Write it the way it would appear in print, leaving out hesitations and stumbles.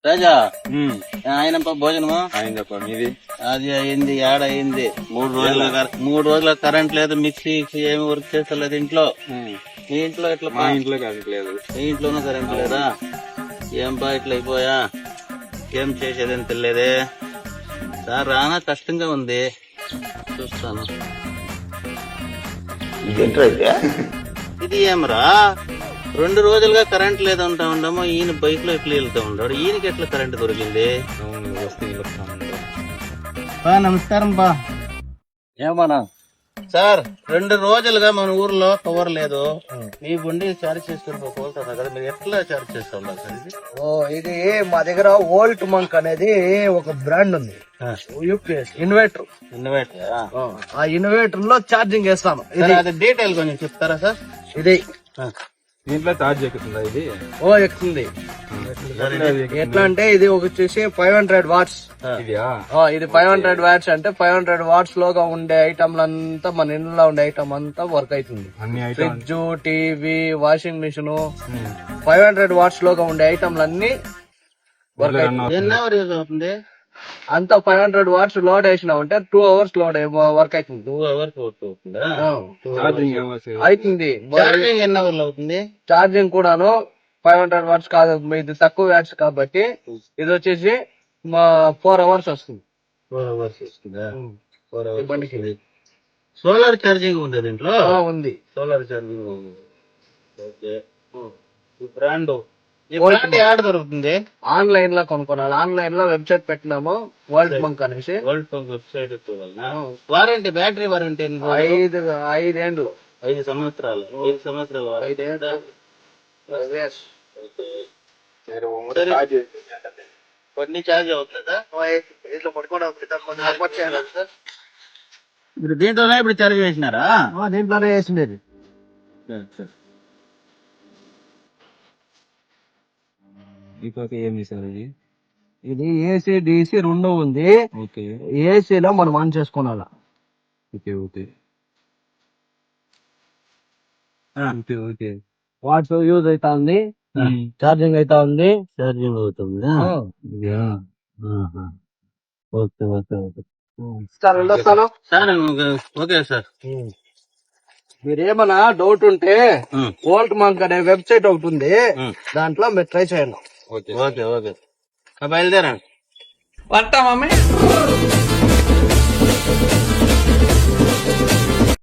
రాజా ఆయనప్ప భోజనము అయిందప్ప మీది అది అయింది, ఏడ అయింది. 3 రోజుల కరెంట్ లేదు, మిక్సీ ఏమి వర్క్ చేస్తలేదు ఇంట్లో. మీ ఇంట్లో ఎట్లా? మా ఇంట్లో కరెంట్ లేదు. మీ ఇంట్లోనూ కరెంట్ లేదా? ఏం బా ఇట్లా అయిపోయా, ఏం చేసేదని తెలియదే సార్. రానా కష్టంగా ఉంది, చూస్తాను. ఇది ఏమరా 2 రోజులుగా కరెంట్ లేదంటా ఉండము. ఈయన బైక్ లో ఎట్లా వెళ్తా ఉన్నాడు, ఈయనకి ఎట్లా కరెంట్ దొరికింది? అవును, వస్తే నమస్కారం బా. ఏమన్నా సార్ 2 రోజులుగా మన ఊర్లో పవర్ లేదు. మీ బండి చార్జ్ చేసుకుని పోతాను కదా, మీరు ఎట్లా చార్జ్ చేస్తా ఉన్నారు సార్? ఇది ఇది మా దగ్గర వోల్ట్ మంక్ అనేది ఒక బ్రాండ్ ఉంది, యూపీఎస్ ఇన్వర్టర్. ఆ ఇన్వర్టర్ లో ఛార్జింగ్ వేస్తాను. అది డీటెయిల్ కొంచెం చెప్తారా సార్? ఇది దీంట్లో ఛార్జ్ ఎక్కుతుందా? ఇది ఎక్కుతుంది. ఎట్లా అంటే ఇది వచ్చేసి 500 వాట్స్. ఇది 500 వాట్స్ అంటే 500 వాట్స్ లోగా ఉండే ఐటమ్లంతా మన ఇంట్లో ఉండే ఐటమ్ అంతా వర్క్ అవుతుంది. Fridge, TV, washing machine 500 watts లోగా ఉండే ఐటమ్లన్నీ వర్క్ అవుతుంది. అంతా 500 వాట్స్ లోడ్ వేసినామంటే 2 అవర్స్ లోడ్ వర్క్ అవుతుంది. 2 అవర్స్ అవుతుందా? అవుతుంది. ఎన్ని అవర్లు అవుతుంది? ఛార్జింగ్ కూడాను 500 వాట్స్ కాదు, ఇది తక్కువ వాట్స్ కాబట్టి ఇది వచ్చేసి 4 అవర్స్ వస్తుంది. 4 అవర్స్ వస్తుందా? 4 అవర్స్. సోలార్ ఛార్జింగ్ ఉంది దీంట్లో? ఉంది, సోలార్ ఛార్జింగ్ ఉంది. ఓకే. ఈ బ్రాండ్ యాడ్ దొరుకుతుంది? ఆన్లైన్ లో కొనుక్కోవాలి. ఆన్లైన్ లో వెబ్సైట్ పెట్టినాము, వరల్డ్ మంక్ అనేసి. World Monk website. Warranty, battery warranty 5 ఏండ్లు. 5 సంవత్సరాలు. 5 సంవత్సరాలు. 5 ఏండ్లు. కొన్ని ఛార్జ్ అవుతుందా? ఇట్లా పడుకోవడం మీరు దీంట్లోనే ఇప్పుడు ఛార్జ్ చేసినారా? దీంట్లోనే వేసిండేది. ఏమి సార్ ఇది ఏసీ డిసి 2 ఉంది. ఓకే. ఏసీలో మనం ఆన్ చేసుకోవాలా. Okay okay okay. Watts use అవుతా ఉంది, ఛార్జింగ్ అవుతా ఉంది. ఛార్జింగ్ అవుతుంది. ఓకే ఓకే ఓకే సార్, వెళ్ళొస్తాను సార్. Okay sir. మీరు ఏమన్నా డౌట్ ఉంటే వోల్ట్ మంక్ అనే వెబ్సైట్ ఒకటి ఉంది, దాంట్లో మీరు ట్రై చేయండి. Okay okay. బయలుదేరండి. వస్తా మమ్మీ.